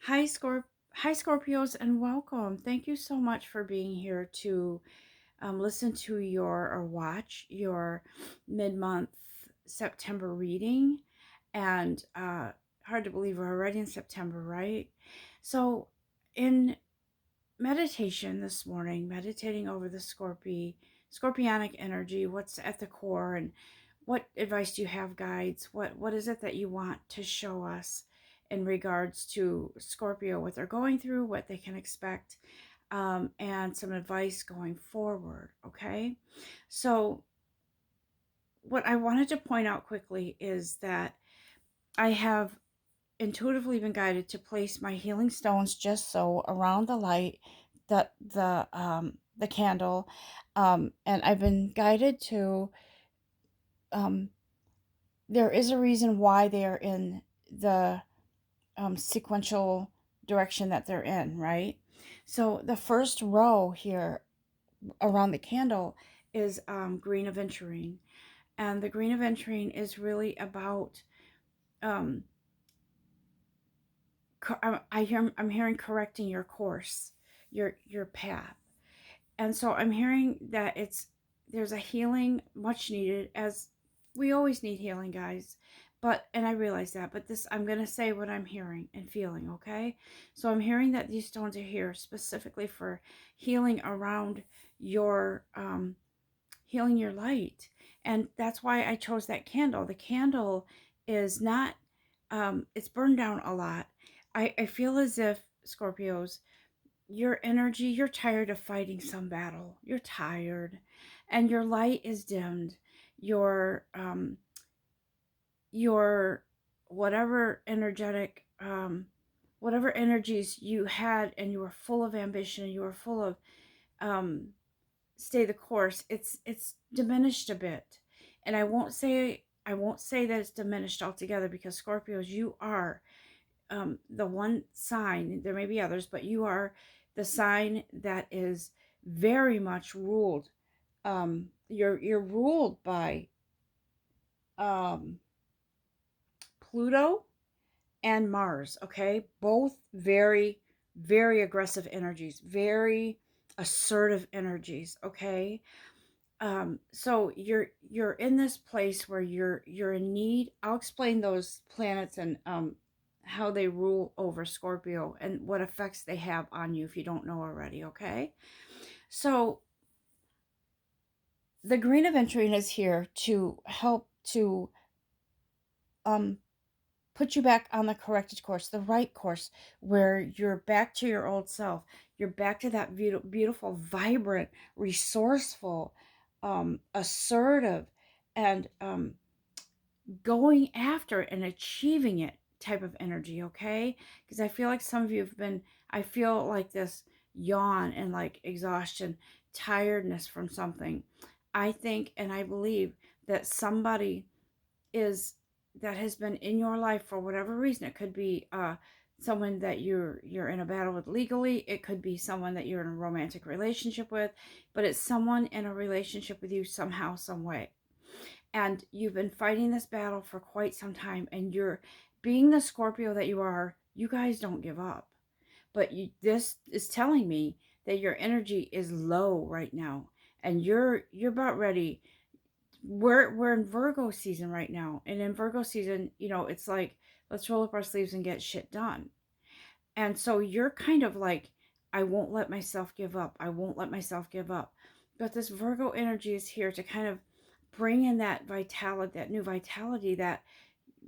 Hi, Hi, Scorpios, and welcome. Thank you so much for being here to listen to your or watch your mid-month September reading. And hard to believe we're already in September, right? So, in meditation this morning, meditating over the scorpionic energy, what's at the core, and what advice do you have, guides? What is it that you want to show us in regards to Scorpio, what they're going through, what they can expect, and some advice going forward? Okay, so what I wanted to point out quickly is that I have intuitively been guided to place my healing stones just so around the light, the candle, and I've been guided to. Um, there is a reason why they are in the sequential direction that they're in, right? So the first row here around the candle is green aventurine, and the green aventurine is really about um, I'm hearing correcting your course, your path. And so I'm hearing that there's a healing much needed, as we always need healing, guys. But and I realize that, but this I'm going to say what I'm hearing and feeling, okay? So I'm hearing that these stones are here specifically for healing around your healing your light. And that's why I chose that candle. The candle is not it's burned down a lot. I feel as if, Scorpios, your energy, you're tired of fighting some battle. You're tired and your light is dimmed. Your whatever energetic whatever energies you had, and you were full of ambition, you were full of um stay the course, it's diminished a bit. And I won't say that it's diminished altogether, because Scorpios, you are the one sign, there may be others, but you are the sign that is very much ruled. You're ruled by um, Pluto and Mars. Okay, both very, very aggressive energies, very assertive energies. Okay, so you're in this place where you're in need. I'll explain those planets and how they rule over Scorpio and what effects they have on you if you don't know already. Okay, so the green aventurine is here to help to um put you back on the corrected course, the right course, where you're back to your old self. You're back to that beautiful, vibrant, resourceful, assertive, and going after and achieving it type of energy, okay? Because I feel like some of you have been, I feel like this yawn and like exhaustion, tiredness from something. I think and I believe that somebody is that has been in your life for whatever reason. It could be someone that you're in a battle with legally. It could be someone that you're in a romantic relationship with, but it's someone in a relationship with you somehow, some way. And you've been fighting this battle for quite some time, and you're being the Scorpio that you are. You guys don't give up. But this is telling me that your energy is low right now, and you're about ready. We're in Virgo season right now, and in Virgo season, it's like, let's roll up our sleeves and get shit done. And so you're kind of like, I won't let myself give up. I won't let myself give up. But this Virgo energy is here to kind of bring in that vitality, that new vitality, that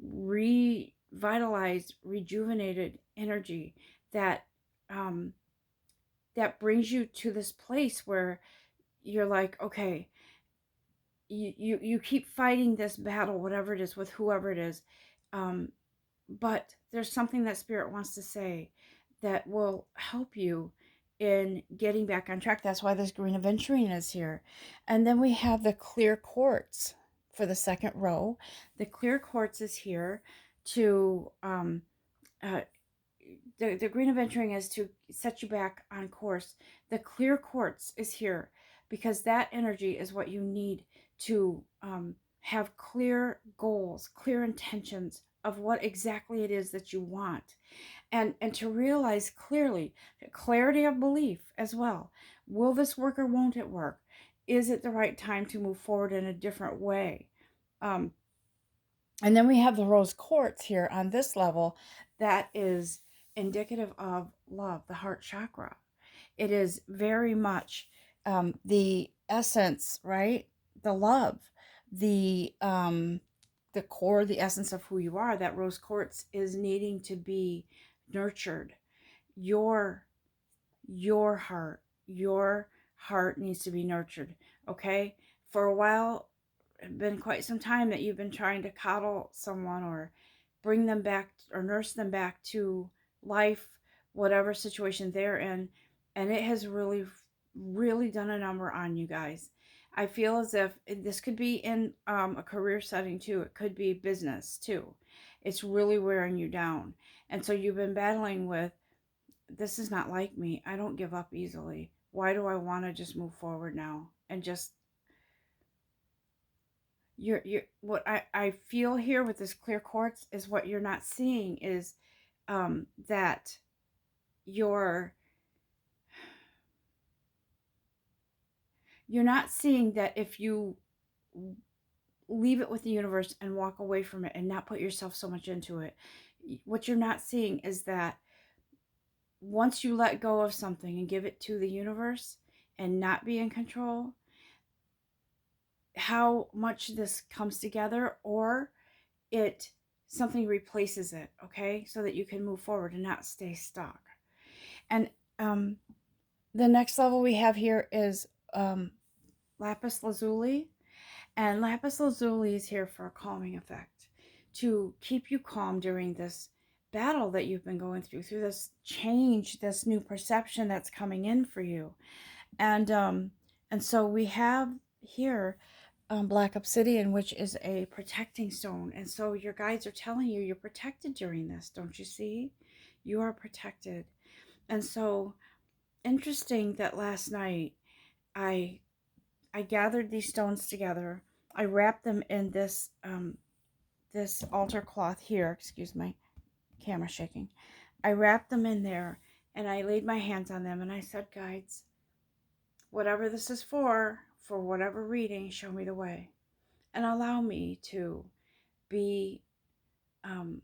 revitalized, rejuvenated energy that um that brings you to this place where you're like, okay, you keep fighting this battle, whatever it is, with whoever it is, um but there's something that spirit wants to say that will help you in getting back on track. That's why this green aventurine is here. And then we have the clear quartz for the second row. The clear quartz is here to uh, the green aventuring is to set you back on course. The clear quartz is here because that energy is what you need to have clear goals, clear intentions of what exactly it is that you want. and to realize clearly, clarity of belief as well. Will this work or won't it work? Is it the right time to move forward in a different way? Um, and then we have the rose quartz here on this level that is indicative of love, the heart chakra. It is very much the essence, right? The love, the core, the essence of who you are. That rose quartz is needing to be nurtured. Your your heart, your heart needs to be nurtured. Okay, for a while, been quite some time that you've been trying to coddle someone or bring them back or nurse them back to life, whatever situation they're in, and it has really really done a number on you guys. I feel as if this could be in a career setting too. It could be business too. It's really wearing you down, and so you've been battling with, this is not like me. I don't give up easily. Why do I want to just move forward now and just, you're what I feel here with this clear quartz is what you're not seeing is that you're you're not seeing that if you leave it with the universe and walk away from it and not put yourself so much into it, what you're not seeing is that once you let go of something and give it to the universe and not be in control, how much this comes together, or it something replaces it, okay, so that you can move forward and not stay stuck. And the next level we have here is lapis lazuli, and lapis lazuli is here for a calming effect, to keep you calm during this battle that you've been going through this change, this new perception that's coming in for you. And so we have here black obsidian, which is a protecting stone. And so your guides are telling you you're protected during this. Don't you see? You are protected. And so interesting that last night I I gathered these stones together. I wrapped them in this altar cloth here. Excuse my camera shaking. I wrapped them in there and I laid my hands on them and I said, guides, whatever this is for whatever reading, show me the way and allow me to be um,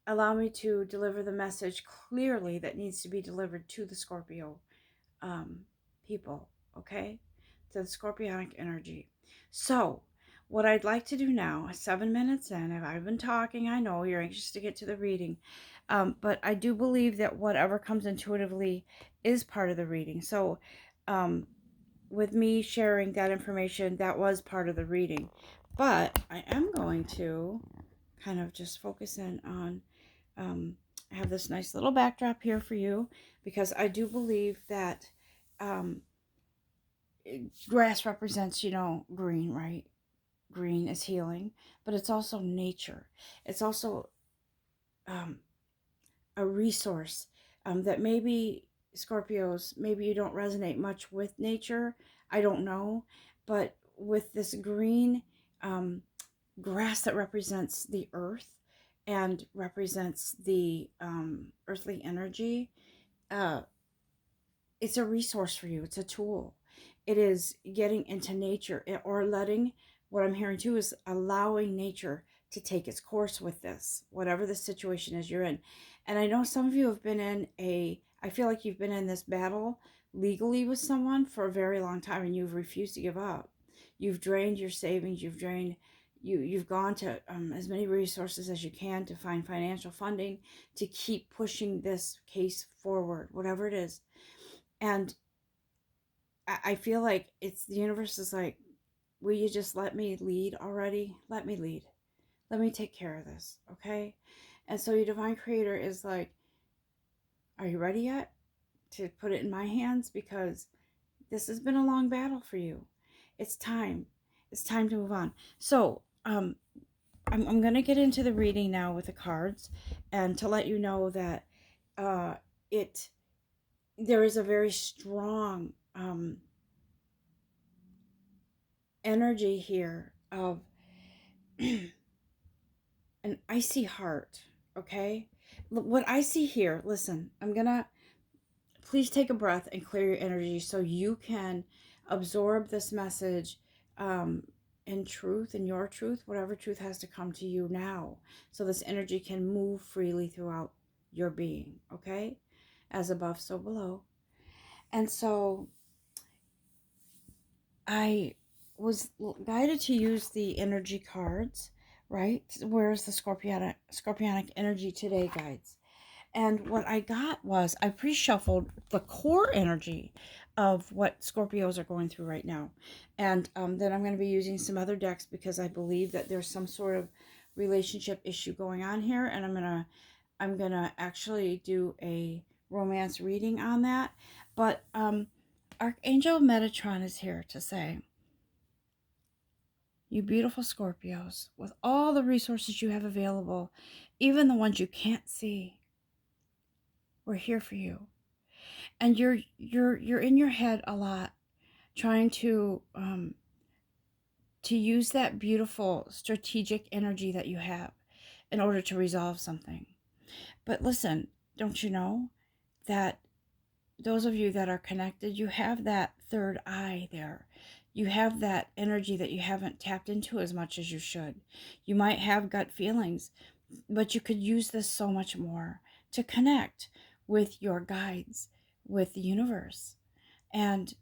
allow me to deliver the message clearly that needs to be delivered to the Scorpio um, people, okay, to the scorpionic energy. So what I'd like to do now, 7 minutes in, if I've been talking, I know you're anxious to get to the reading, but I do believe that whatever comes intuitively is part of the reading. So um, with me sharing that information, that was part of the reading. But I am going to kind of just focus in on, I have this nice little backdrop here for you because I do believe that um, grass represents, green, right? Green is healing, but it's also nature. It's also um, a resource that maybe Scorpios, maybe you don't resonate much with nature. I don't know. But with this green grass that represents the earth and represents the earthly energy, uh, it's a resource for you. It's a tool. It is getting into nature or letting, what I'm hearing too is allowing nature to take its course with this, whatever the situation is you're in. And I know some of you have been I feel like you've been in this battle legally with someone for a very long time and you've refused to give up. You've drained your savings, you've gone to as many resources as you can to find financial funding to keep pushing this case forward, whatever it is. And I feel like it's the universe is like, will you just let me lead already? Let me lead. Let me take care of this, okay? And so your divine creator is like, are you ready yet to put it in my hands? Because this has been a long battle for you. It's time. It's time to move on. So I'm going to get into the reading now with the cards and to let you know that uh, there is a very strong energy here of an icy heart. Okay? What I see here, listen, I'm going to please take a breath and clear your energy so you can absorb this message in truth, in your truth, whatever truth has to come to you now, so this energy can move freely throughout your being, okay? As above, so below. And so I was guided to use the energy cards, right? Where's the scorpionic energy today, guides? And what I got was I pre-shuffled the core energy of what Scorpios are going through right now. And then I'm going to be using some other decks because I believe that there's some sort of relationship issue going on here. And I'm gonna actually do a romance reading on that. But Archangel Metatron is here to say, you beautiful Scorpios, with all the resources you have available, even the ones you can't see, we're here for you. And you're in your head a lot, trying to use that beautiful strategic energy that you have in order to resolve something. But listen, don't you know that those of you that are connected, you have that third eye there. You have that energy that you haven't tapped into as much as you should. You might have gut feelings, but you could use this so much more to connect with your guides, with the universe, and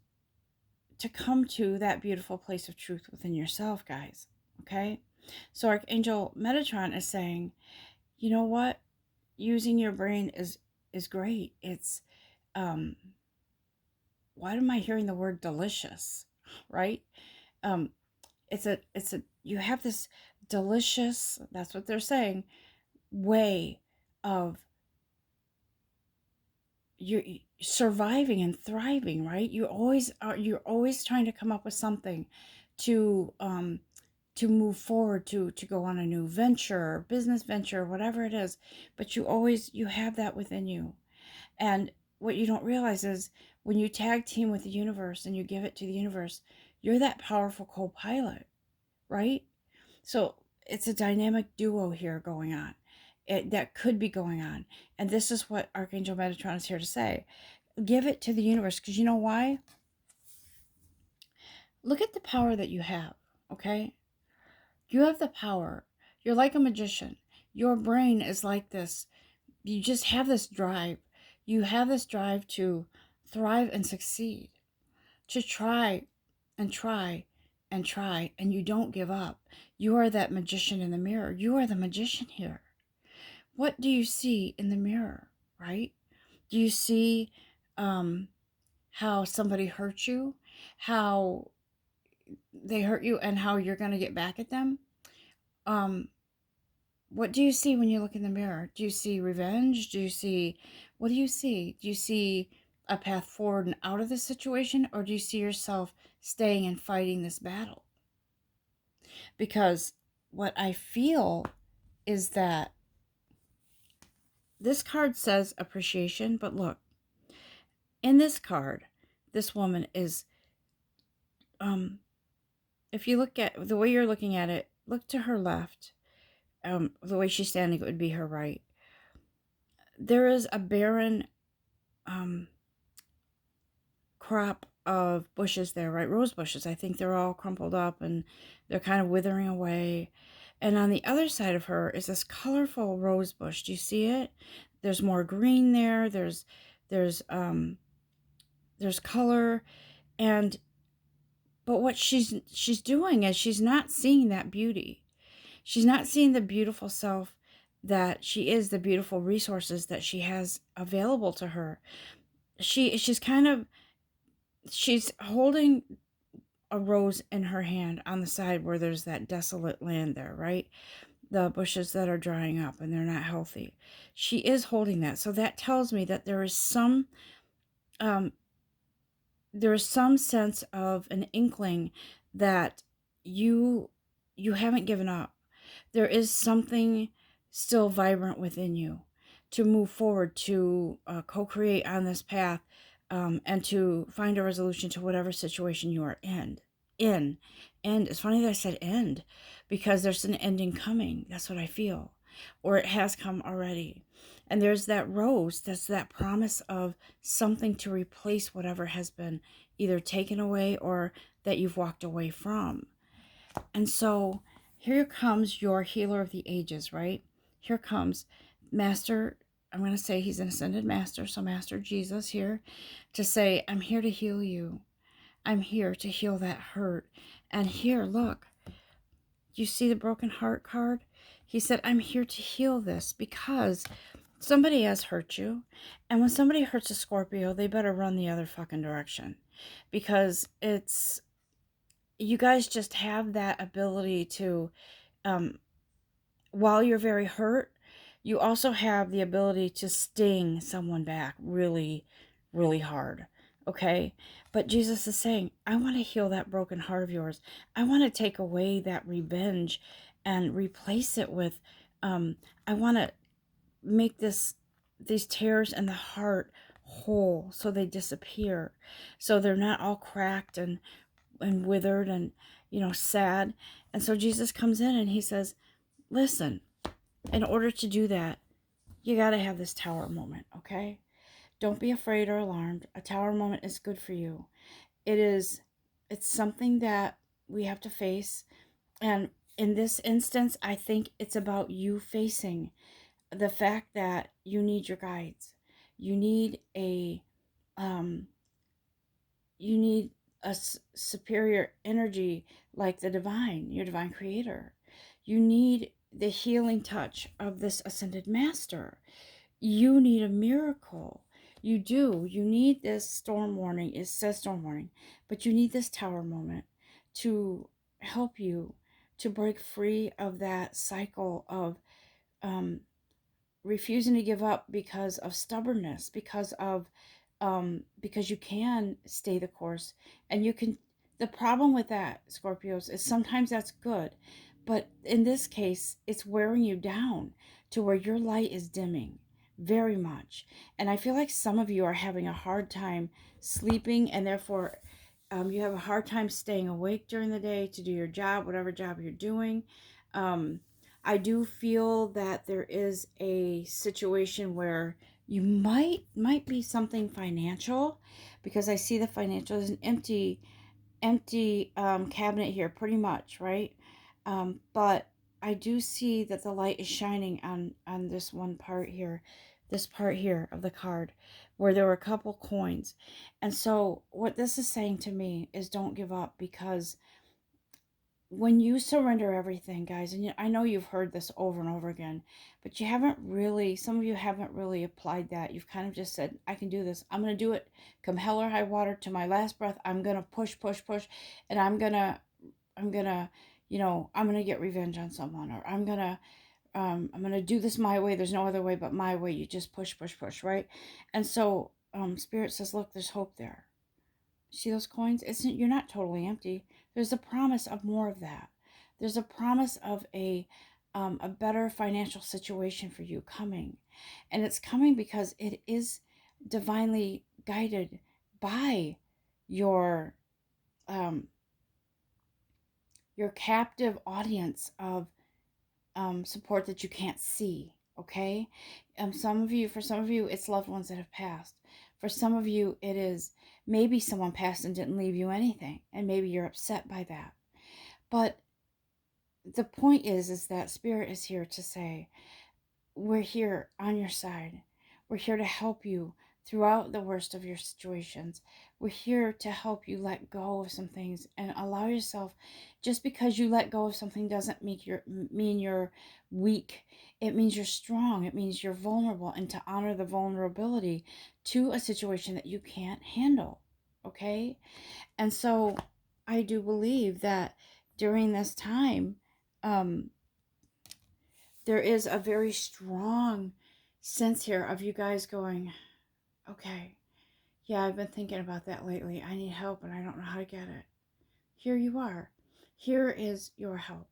to come to that beautiful place of truth within yourself, guys. Okay? So Archangel Metatron is saying, you know what? Using your brain is great. It's why am I hearing the word delicious? Right? Um it's a you have this delicious, that's what they're saying, way of you're surviving and thriving, right? You're always trying to come up with something to move forward, to go on a new venture, business venture, whatever it is. But you have that within you. And what you don't realize is when you tag team with the universe and you give it to the universe, you're that powerful co-pilot, right? So it's a dynamic duo here going on. That could be going on. And this is what Archangel Metatron is here to say. Give it to the universe, because you know why? Look at the power that you have, okay? You have the power. You're like a magician. Your brain is like this. You just have this drive. You have this drive to thrive and succeed, to try and try and try, and you don't give up. You are that magician in the mirror. You are the magician here. What do you see in the mirror, right? Do you see how somebody hurt you, how they hurt you, and how you're going to get back at them? What do you see when you look in the mirror? Do you see revenge? What do you see? Do you see a path forward and out of the situation, or do you see yourself staying and fighting this battle? Because what I feel is that this card says appreciation, but look, in this card, this woman is, if you look at the way you're looking at it, look to her left. The way she's standing, it would be her right. There is a barren crop of bushes there, right? Rose bushes. I think they're all crumpled up and they're kind of withering away. And on the other side of her is this colorful rose bush. Do you see it? There's more green there. There's color, and but what she's doing is she's not seeing that beauty. She's not seeing the beautiful self that she is, the beautiful resources that she has available to her. She's holding a rose in her hand on the side where there's that desolate land there, right? The bushes that are drying up and they're not healthy. She is holding that. So that tells me that there is some sense of an inkling that you haven't given up. There is something still vibrant within you to move forward, to co-create on this path, and to find a resolution to whatever situation you are in. And it's funny that I said end, because there's an ending coming. That's what I feel. or it has come already. And there's that rose, that's that promise of something to replace whatever has been either taken away or that you've walked away from. And so here comes your healer of the ages, right? Here comes Master, I'm going to say he's an ascended master, so Master Jesus here to say, I'm here to heal you. I'm here to heal that hurt. And here, look, you see the broken heart card? He said, I'm here to heal this because somebody has hurt you. And when somebody hurts a Scorpio, they better run the other fucking direction because you guys just have that ability to, while you're very hurt, you also have the ability to sting someone back really, really hard. Okay? But Jesus is saying, I want to heal that broken heart of yours. I want to take away that revenge and replace it with, I want to make these tears in the heart whole so they disappear. So they're not all cracked and withered and, sad. And so Jesus comes in and he says, listen, in order to do that, you got to have this tower moment, okay? Don't be afraid or alarmed. A tower moment is good for you. It's something that we have to face. And in this instance, I think it's about you facing the fact that you need your guides. You need um, you need a superior energy like the divine, your divine creator. You need the healing touch of this ascended master. You need a miracle. You do. You need this storm warning. It says storm warning, but you need this tower moment to help you to break free of that cycle of um, refusing to give up because of stubbornness, because you can stay the course and you can. The problem with that, Scorpios, is sometimes that's good, but in this case it's wearing you down to where your light is dimming very much. And I feel like some of you are having a hard time sleeping, and therefore you have a hard time staying awake during the day to do your job, whatever job you're doing. um, I do feel that there is a situation where you might be something financial, because I see the financial is an empty cabinet here, pretty much, right? But I do see that the light is shining on this one part here, this part here of the card, where there were a couple coins. And so what this is saying to me is don't give up, because when you surrender everything, guys, and I know you've heard this over and over again, but some of you haven't really applied that. You've kind of just said, I can do this. I'm going to do it. Come hell or high water, to my last breath, I'm going to push, push, push. And I'm going to, I'm going to get revenge on someone, or I'm going to do this my way. There's no other way but my way. You just push, push, push, right? And so, Spirit says, look, there's hope there. See those coins? You're not totally empty. There's a promise of more of that. There's a promise of a better financial situation for you coming. And it's coming because it is divinely guided by your um, your captive audience of support that you can't see. Okay, for some of you, it's loved ones that have passed. For some of you, it is maybe someone passed and didn't leave you anything, and maybe you're upset by that. But the point is that Spirit is here to say, we're here on your side. We're here to help you throughout the worst of your situations. We're here to help you let go of some things and allow yourself. Just because you let go of something doesn't mean you're weak. It means you're strong. It means you're vulnerable, and to honor the vulnerability to a situation that you can't handle. Okay? And so I do believe that during this time, um, there is a very strong sense here of you guys going, okay, yeah, I've been thinking about that lately. I need help and I don't know how to get it. Here you are. Here is your help.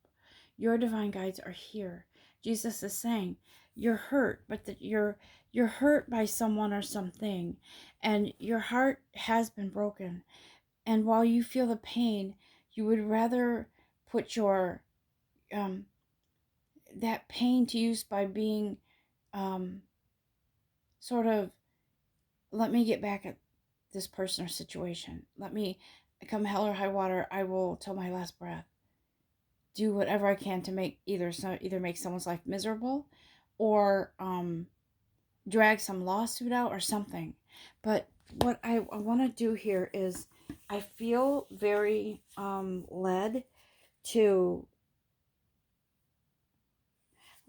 Your divine guides are here. Jesus is saying, you're hurt, but that you're hurt by someone or something, and your heart has been broken. And while you feel the pain, you would rather put your that pain to use by being sort of, let me get back at this person or situation. Let me, come hell or high water, I will till my last breath do whatever I can to make either make someone's life miserable, or drag some lawsuit out or something. But what I want to do here is, I feel very led to,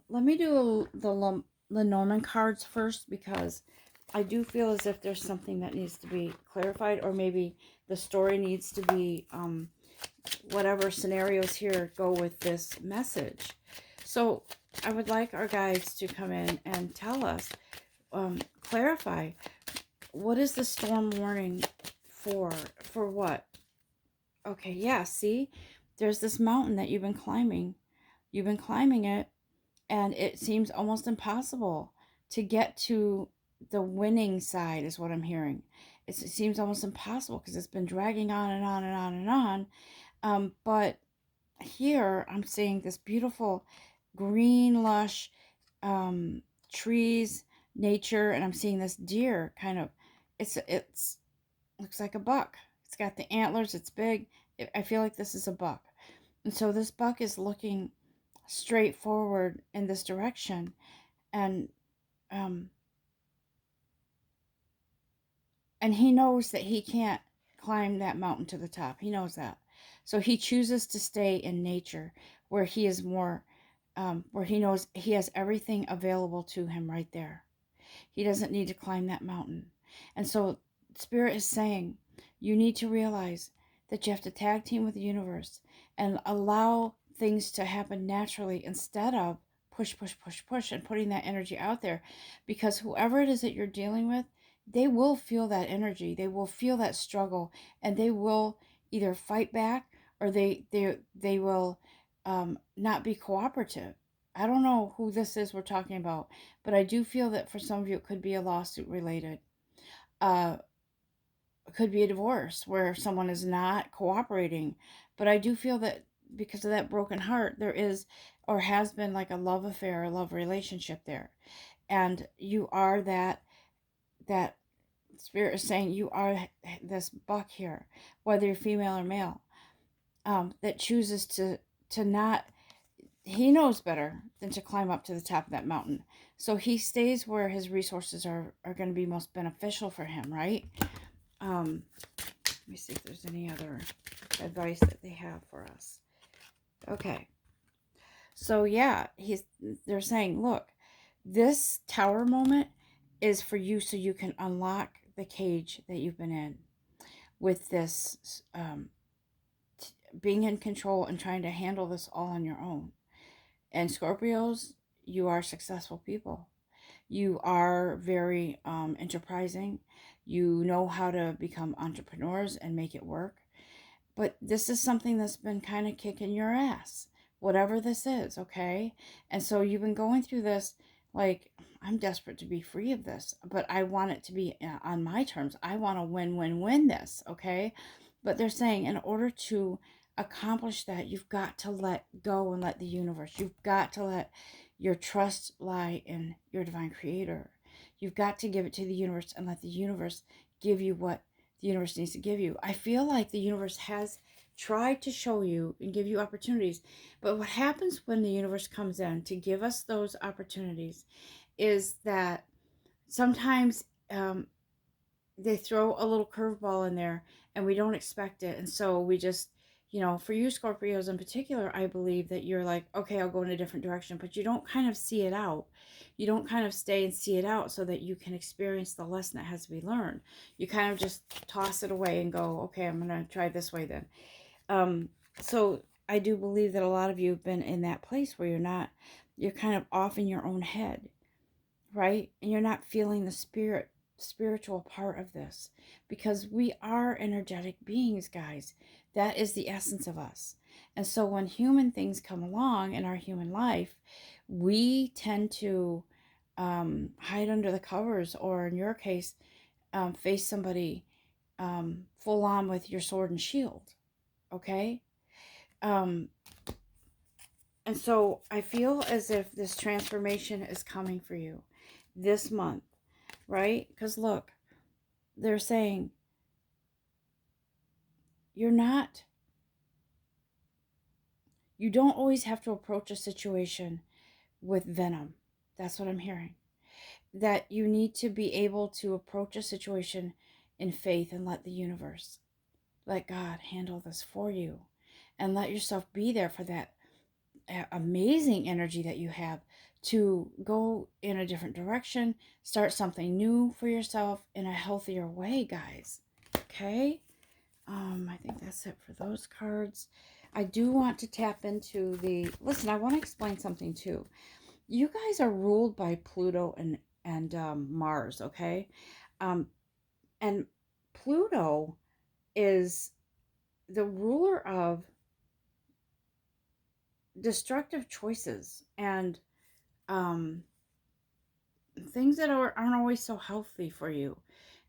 let me do the Lenormand cards first, because I do feel as if there's something that needs to be clarified, or maybe the story needs to be, whatever scenarios here go with this message. So I would like our guides to come in and tell us, clarify, what is the storm warning for? For what? Okay, yeah, see, there's this mountain that you've been climbing. You've been climbing it, and it seems almost impossible to get to the winning side, is what I'm hearing. It seems almost impossible because it's been dragging on and on and on and on. But here I'm seeing this beautiful green, lush trees, nature, and I'm seeing this deer kind of. It's looks like a buck. It's got the antlers. It's big. I feel like this is a buck, and so this buck is looking straight forward in this direction, and um and he knows that he can't climb that mountain to the top. He knows that, so he chooses to stay in nature, where he is more, where he knows he has everything available to him right there. He doesn't need to climb that mountain. And so Spirit is saying, you need to realize that you have to tag team with the universe and allow things to happen naturally, instead of push, push, push, push, and putting that energy out there. Because whoever it is that you're dealing with, they will feel that energy. They will feel that struggle, and they will either fight back, or they will not be cooperative. I don't know who this is we're talking about, but I do feel that for some of you, it could be a lawsuit related. It could be a divorce where someone is not cooperating. But I do feel that because of that broken heart, there is, or has been, like a love affair, a love relationship there. And you are that Spirit is saying you are this buck here, whether you're female or male, that chooses to not, he knows better than to climb up to the top of that mountain. So he stays where his resources are going to be most beneficial for him, right? Let me see if there's any other advice that they have for us. Okay. So yeah, they're saying, look, this tower moment is for you, so you can unlock the cage that you've been in with this, being in control and trying to handle this all on your own. And Scorpios, you are successful people. You are very enterprising. You know how to become entrepreneurs and make it work. But this is something that's been kind of kicking your ass, whatever this is, okay? And so you've been going through this, like, I'm desperate to be free of this, but I want it to be on my terms. I want to win, win, win this, okay? But they're saying, in order to accomplish that, you've got to let go and let the universe. You've got to let your trust lie in your divine creator. You've got to give it to the universe and let the universe give you what the universe needs to give you. I feel like the universe has tried to show you and give you opportunities. But what happens when the universe comes in to give us those opportunities is that sometimes they throw a little curveball in there and we don't expect it. And so we just, for you Scorpios in particular, I believe that you're like, okay, I'll go in a different direction, but you don't kind of see it out. You don't kind of stay and see it out so that you can experience the lesson that has to be learned. You kind of just toss it away and go, okay, I'm going to try this way then. So I do believe that a lot of you have been in that place where you're kind of off in your own head, right? And you're not feeling the spiritual part of this, because we are energetic beings, guys. That is the essence of us. And so when human things come along in our human life, we tend to hide under the covers, or in your case, face somebody full on with your sword and shield. Okay. um And so I feel as if this transformation is coming for you this month, right? Because look, they're saying you're not, you don't always have to approach a situation with venom. That's what I'm hearing. That you need to be able to approach a situation in faith and let the universe, let God handle this for you, and let yourself be there for that amazing energy that you have to go in a different direction, start something new for yourself in a healthier way, guys. Okay? I think that's it for those cards. I do want to tap into the, listen, I want to explain something too. You guys are ruled by Pluto and Mars, okay? Um, and Pluto is the ruler of destructive choices and um, things that aren't always so healthy for you.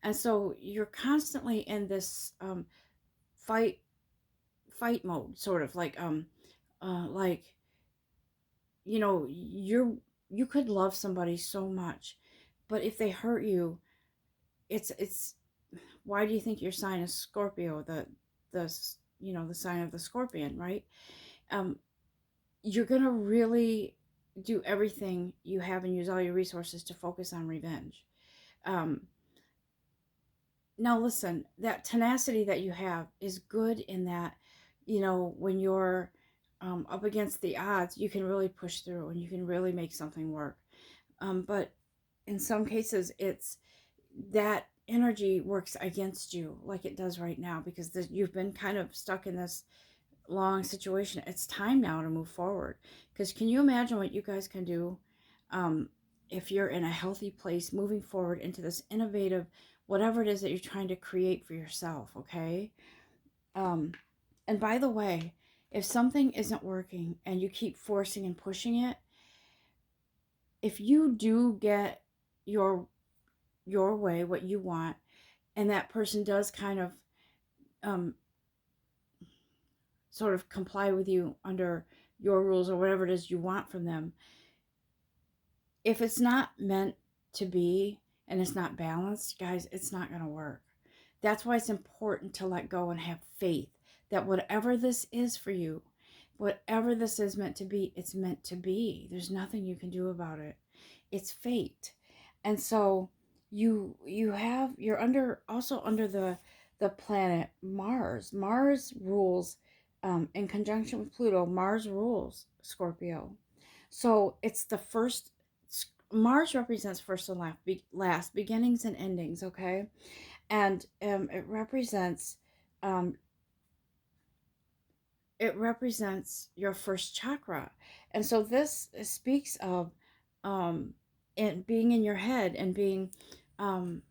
And so you're constantly in this fight fight mode, sort of like, you know, you could love somebody so much, but if they hurt you, it's why do you think your sign is Scorpio, the you know, the sign of the scorpion, right? um you're gonna really do everything you have and use all your resources to focus on revenge. um Now listen, that tenacity that you have is good in that, you know, when you're up against the odds, you can really push through and you can really make something work. But in some cases, it's that energy works against you, like it does right now, because you've been kind of stuck in this long situation. It's time now to move forward. Because can you imagine what you guys can do, um, if you're in a healthy place, moving forward into this innovative, whatever it is that you're trying to create for yourself, okay? Um, and by the way, if something isn't working and you keep forcing and pushing it, if you do get your your way, what you want, and that person does kind of um, sort of comply with you under your rules or whatever it is you want from them, if it's not meant to be and it's not balanced, guys, it's not going to work. That's why it's important to let go and have faith that whatever this is for you, whatever this is meant to be, it's meant to be. There's nothing you can do about it. It's fate. And so you're under, also under the planet Mars. Mars rules, in conjunction with Pluto. Mars rules Scorpio. So it's the first. Mars represents first and last, beginnings and endings. Okay, and um, it represents your first chakra, and so this speaks of it being in your head and being um,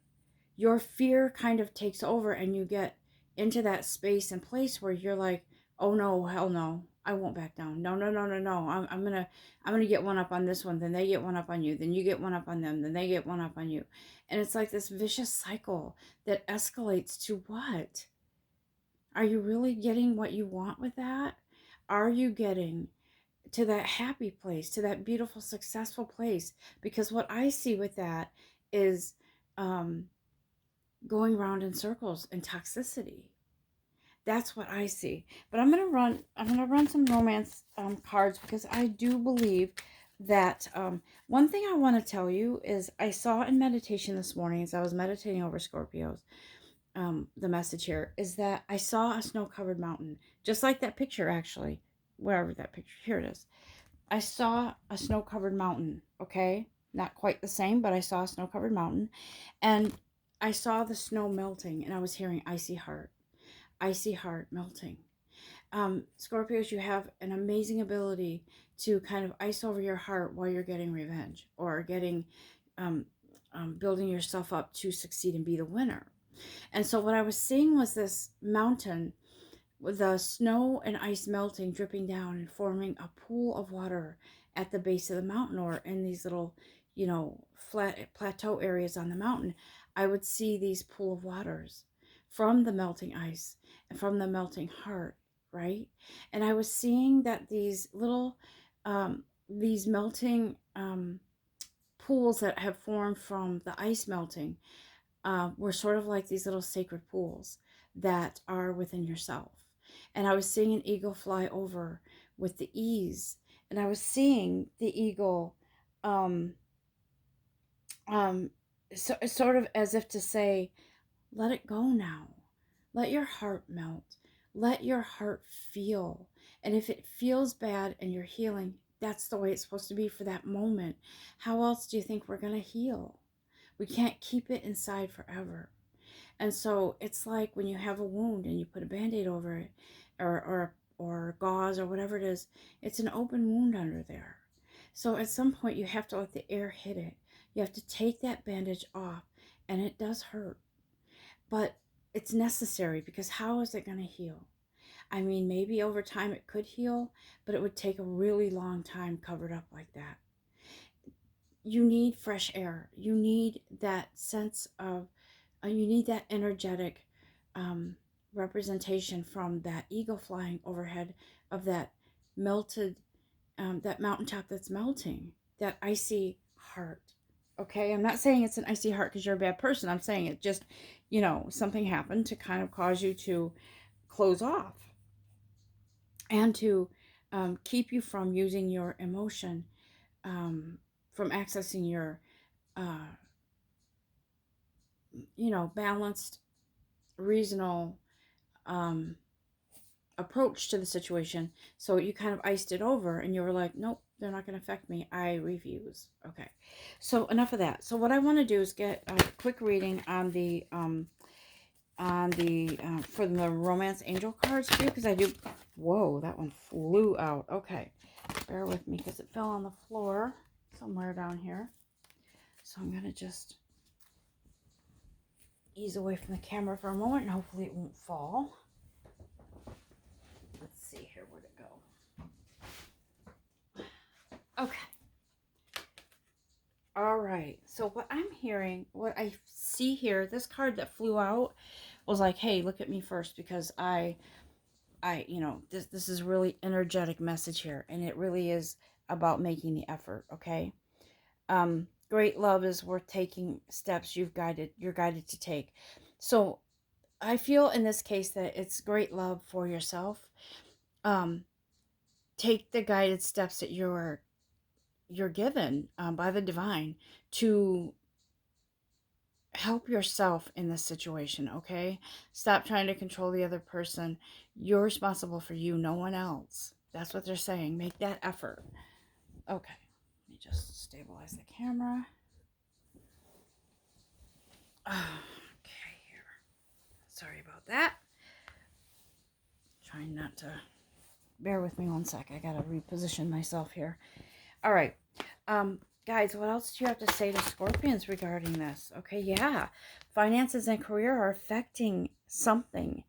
your fear kind of takes over, and you get into that space and place where you're like, oh no, hell no, I won't back down. No, no, no, no, no. I'm gonna get one up on this one, then they get one up on you, then you get one up on them, then they get one up on you. And it's like this vicious cycle that escalates to what? Are you really getting what you want with that? Are you getting to that happy place, to that beautiful, successful place? Because what I see with that is um going around in circles and toxicity. That's what I see. But I'm gonna run some romance cards, because I do believe that one thing I want to tell you is I saw in meditation this morning as I was meditating over Scorpios. The message here is that I saw a snow-covered mountain, just like that picture, actually, wherever that picture, here it is. I saw a snow-covered mountain. Okay, not quite the same, but I saw a snow-covered mountain, and I saw the snow melting, and I was hearing icy heart melting. Scorpios, you have an amazing ability to kind of ice over your heart while you're getting revenge, or getting um, building yourself up to succeed and be the winner. And so what I was seeing was this mountain with the snow and ice melting, dripping down and forming a pool of water at the base of the mountain, or in these little, you know, flat plateau areas on the mountain. I would see these pool of waters from the melting ice and from the melting heart, right? And I was seeing that these little these melting pools that have formed from the ice melting were sort of like these little sacred pools that are within yourself. And I was seeing an eagle fly over with the ease, and I was seeing the eagle um, um, sort of as if to say, let it go now. Let your heart melt. Let your heart feel. And if it feels bad and you're healing, that's the way it's supposed to be for that moment. How else do you think we're going to heal? We can't keep it inside forever. And so it's like when you have a wound and you put a band-aid over it, or gauze or whatever it is, it's an open wound under there. So at some point you have to let the air hit it. You have to take that bandage off, and it does hurt. But it's necessary, because how is it going to heal? I mean, maybe over time it could heal, but it would take a really long time covered up like that. You need fresh air. You need that sense of, you need that energetic um, representation from that eagle flying overhead of that melted, that mountaintop that's melting, that icy heart. Okay, I'm not saying it's an icy heart because you're a bad person. I'm saying it just, something happened to kind of cause you to close off and to keep you from using your emotion, from accessing your, uh, balanced, reasonable um, approach to the situation. So you kind of iced it over and you were like, nope, they're not going to affect me. I refuse. Okay. So enough of that. So what I want to do is get a quick reading on the for the romance angel cards for you, because I do. Whoa, that one flew out. Okay. Bear with me because it fell on the floor somewhere down here. So I'm going to just ease away from the camera for a moment and hopefully it won't fall. Let's see here, where'd it go? Okay. All right. So what I'm hearing, what I see here, this card that flew out was like, hey, look at me first, because this is really energetic message here, and it really is about making the effort, okay? Great love is worth taking steps you're guided to take. So I feel in this case that it's great love for yourself. Take the guided steps that you're given by the divine to help yourself in this situation, okay? Stop trying to control the other person. You're responsible for you, no one else. That's what they're saying. Make that effort. Okay. Let me just stabilize the camera. Okay, here. Sorry about that. Trying not to. Bear with me one sec. I gotta reposition myself here. All right. Guys, what else do you have to say to Scorpions regarding this? Okay, yeah. Finances and career are affecting something.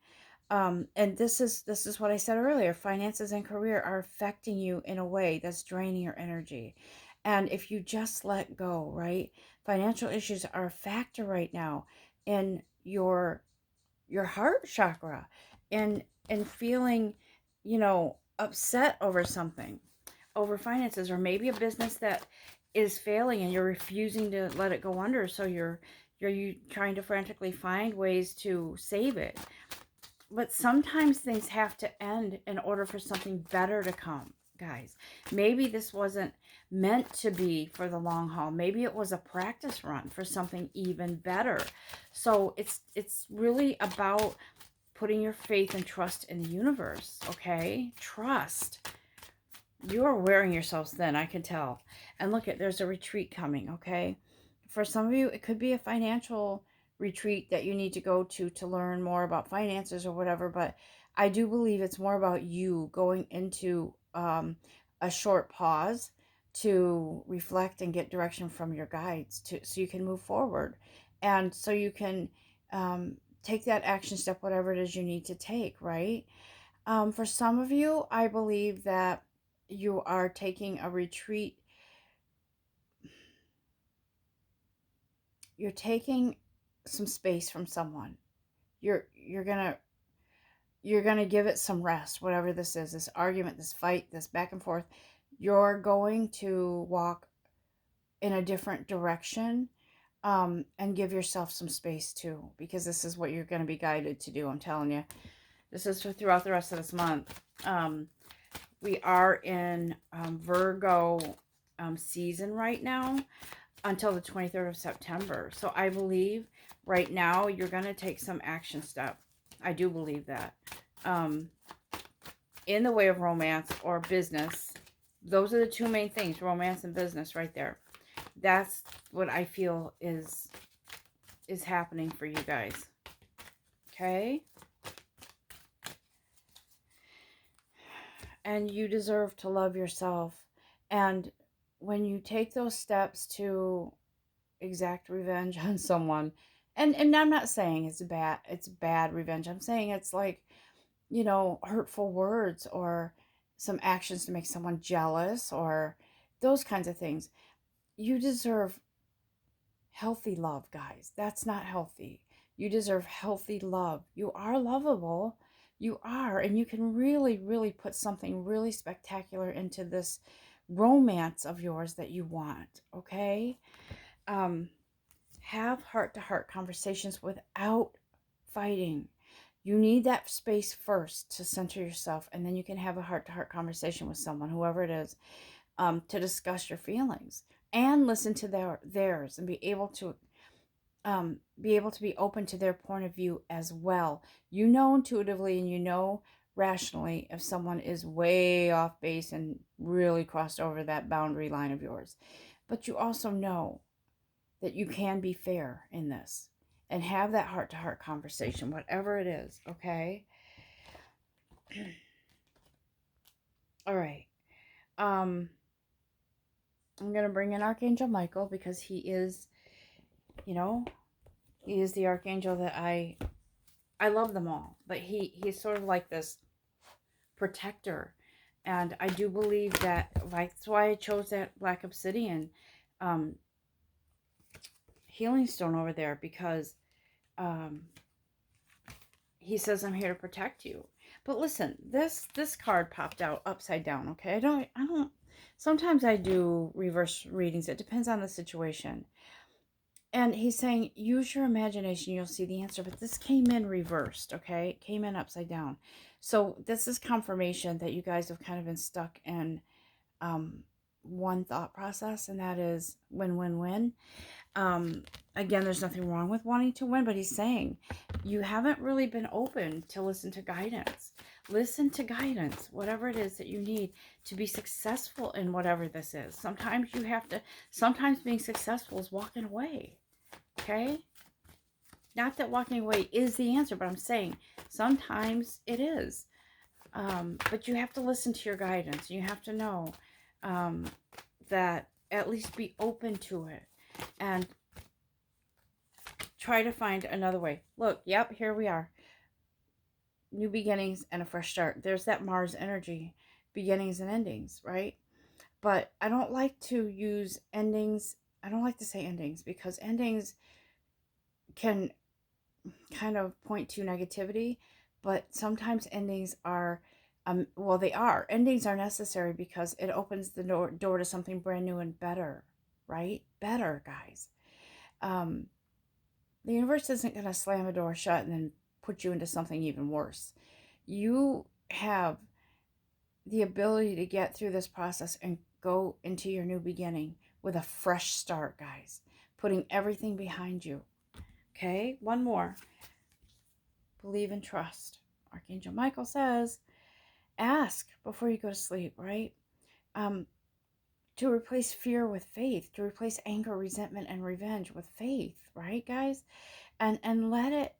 And this is what I said earlier. Finances and career are affecting you in a way that's draining your energy. And if you just let go, right? Financial issues are a factor right now in your heart chakra, and feeling, upset over something, over finances, or maybe a business that is failing and you're refusing to let it go under. So you're trying to frantically find ways to save it. But sometimes things have to end in order for something better to come, guys. Maybe this wasn't meant to be for the long haul. Maybe it was a practice run for something even better. So it's really about putting your faith and trust in the universe, okay? Trust. You are wearing yourselves thin, I can tell. And look, there's a retreat coming, okay? For some of you, it could be a financial retreat that you need to go to learn more about finances or whatever, but I do believe it's more about you going into a short pause to reflect and get direction from your guides, so you can move forward, and so you can take that action step, whatever it is you need to take, right? For some of you, I believe that you are taking a retreat. You're taking some space from someone. You're gonna give it some rest, whatever this is, this argument, this fight, this back and forth. You're going to walk in a different direction, and give yourself some space too, because this is what you're going to be guided to do. I'm telling you, this is for throughout the rest of this month. We are in Virgo season right now until the 23rd of September. So I believe right now you're going to take some action step. I do believe that. In the way of romance or business, those are the two main things, romance and business right there. That's what I feel is happening for you guys. Okay? And you deserve to love yourself. And when you take those steps to exact revenge on someone, and I'm not saying it's bad revenge. I'm saying it's like, hurtful words or some actions to make someone jealous or those kinds of things. You deserve healthy love, guys. That's not healthy. You deserve healthy love. You are lovable. You are. And you can really, really put something really spectacular into this romance of yours that you want. Okay? Have heart-to-heart conversations without fighting. You need that space first to center yourself, and then you can have a heart-to-heart conversation with someone, whoever it is, to discuss your feelings and listen to theirs and be able to be open to their point of view as well. You know intuitively and you know rationally if someone is way off base and really crossed over that boundary line of yours. But you also know that you can be fair in this and have that heart-to-heart conversation, whatever it is, okay? All right. I'm going to bring in Archangel Michael because he is, he is the archangel that I love them all, but he's sort of like this protector. And I do believe that, like, that's why I chose that black obsidian healing stone over there, because he says, I'm here to protect you. But listen, this card popped out upside down, okay? I don't sometimes I do reverse readings. It depends on the situation. And he's saying, use your imagination, you'll see the answer. But this came in reversed, okay? It came in upside down. So this is confirmation that you guys have kind of been stuck in one thought process, and that is win, win, win. Again, there's nothing wrong with wanting to win, but he's saying you haven't really been open to listen to guidance. Listen to guidance, whatever it is that you need to be successful in whatever this is. Sometimes being successful is walking away, okay? Not that walking away is the answer, but I'm saying sometimes it is. But you have to listen to your guidance. You have to know that, at least be open to it and try to find another way. Look, yep, here we are. New beginnings and a fresh start. There's that Mars energy, beginnings and endings, right? But I don't like to use endings. I don't like to say endings because endings can kind of point to negativity, but sometimes endings are, well, they are. Endings are necessary because it opens the door to something brand new and better, right? Better, guys. The universe isn't going to slam a door shut and then put you into something even worse. You have the ability to get through this process and go into your new beginning with a fresh start, guys. Putting everything behind you. Okay, one more. Believe and trust. Archangel Michael says, ask before you go to sleep, right? To replace fear with faith, to replace anger, resentment, and revenge with faith, right, guys? And let it,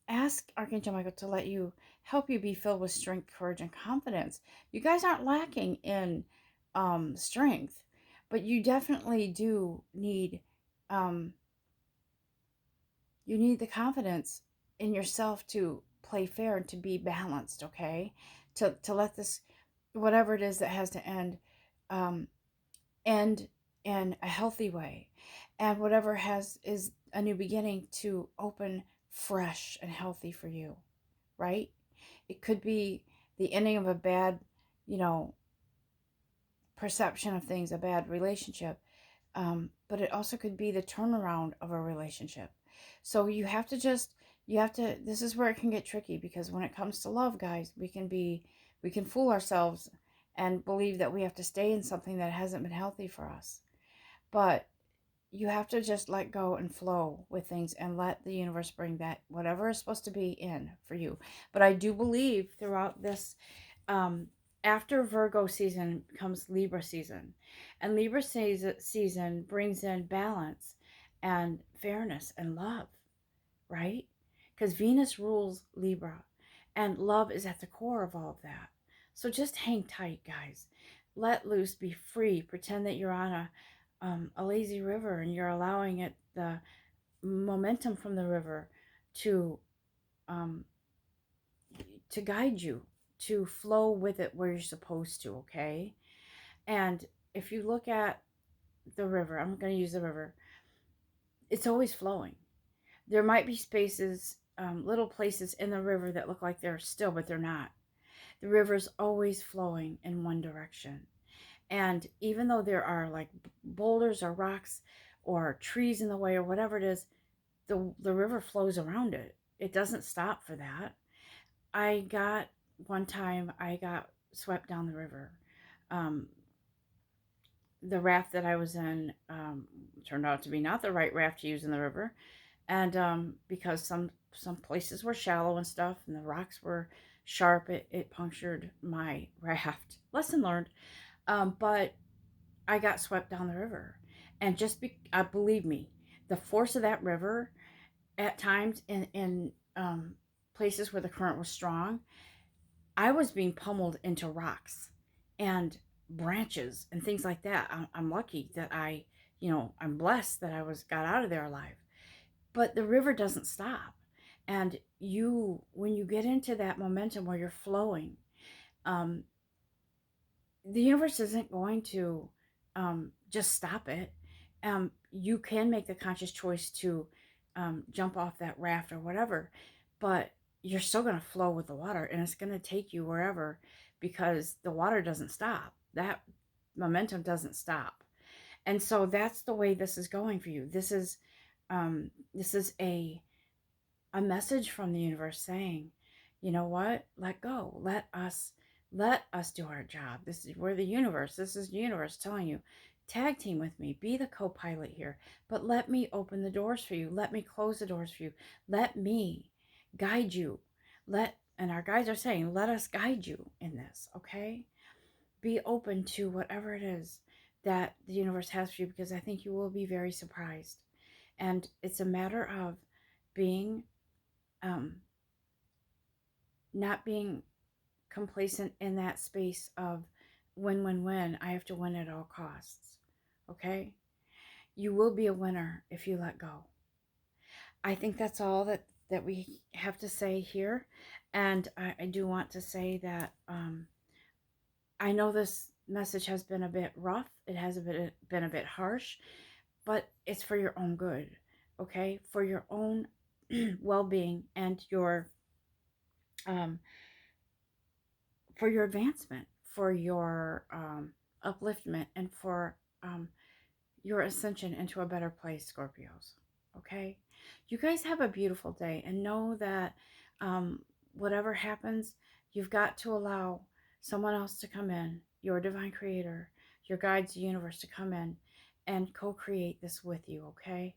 ask Archangel Michael to help you be filled with strength, courage, and confidence. You guys aren't lacking in strength, but you definitely do need, you need the confidence in yourself to play fair and to be balanced, okay? To let this, whatever it is that has to end, end in a healthy way. And whatever is a new beginning to open fresh and healthy for you, right? It could be the ending of a bad, you know, perception of things, a bad relationship. But it also could be the turnaround of a relationship. So this is where it can get tricky, because when it comes to love, guys, we can fool ourselves and believe that we have to stay in something that hasn't been healthy for us. But you have to just let go and flow with things and let the universe bring that whatever is supposed to be in for you. But I do believe throughout this, um, after Virgo season comes Libra season, and Libra season brings in balance and fairness and love, right? Because Venus rules Libra, and love is at the core of all of that. So just hang tight, guys. Let loose, be free. Pretend that you're on a lazy river, and you're allowing it the momentum from the river to um, to guide you, to flow with it where you're supposed to. Okay, and if you look at the river, I'm going to use the river. It's always flowing. There might be spaces, little places in the river that look like they're still, but they're not. The river's always flowing in one direction. And even though there are like boulders or rocks or trees in the way or whatever it is, the river flows around it. It doesn't stop for that. One time I got swept down the river. Um, the raft that I was in turned out to be not the right raft to use in the river, and because some places were shallow and stuff, and the rocks were sharp, it punctured my raft. Lesson learned. But I got swept down the river, and believe me, the force of that river at times in places where the current was strong, I was being pummeled into rocks and branches and things like that. I'm lucky that I'm blessed that I was got out of there alive. But the river doesn't stop. And when you get into that momentum where you're flowing, um, the universe isn't going to just stop it. You can make the conscious choice to jump off that raft or whatever, but you're still going to flow with the water, and it's going to take you wherever, because the water doesn't stop. That momentum doesn't stop. And so that's the way this is going for you. This is a message from the universe saying, you know what? Let go. Let us do our job. This is the universe telling you, tag team with me, be the co-pilot here, but let me open the doors for you. Let me close the doors for you. Let me guide you. And our guides are saying, let us guide you in this, okay? Be open to whatever it is that the universe has for you, because I think you will be very surprised. And it's a matter of being um, not being complacent in that space of win. I have to win at all costs. Okay? You will be a winner if you let go. I think that's all that we have to say here. And I do want to say that I know this message has been a bit rough. It has been a bit harsh, but it's for your own good. Okay? For your own well-being and um, for your advancement, for your upliftment, and for your ascension into a better place, Scorpios. Okay? You guys have a beautiful day, and know that whatever happens, you've got to allow someone else to come in, your divine creator, your guides, the universe, to come in and co create this with you. Okay?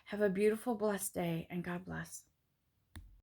Have a beautiful, blessed day, and God bless.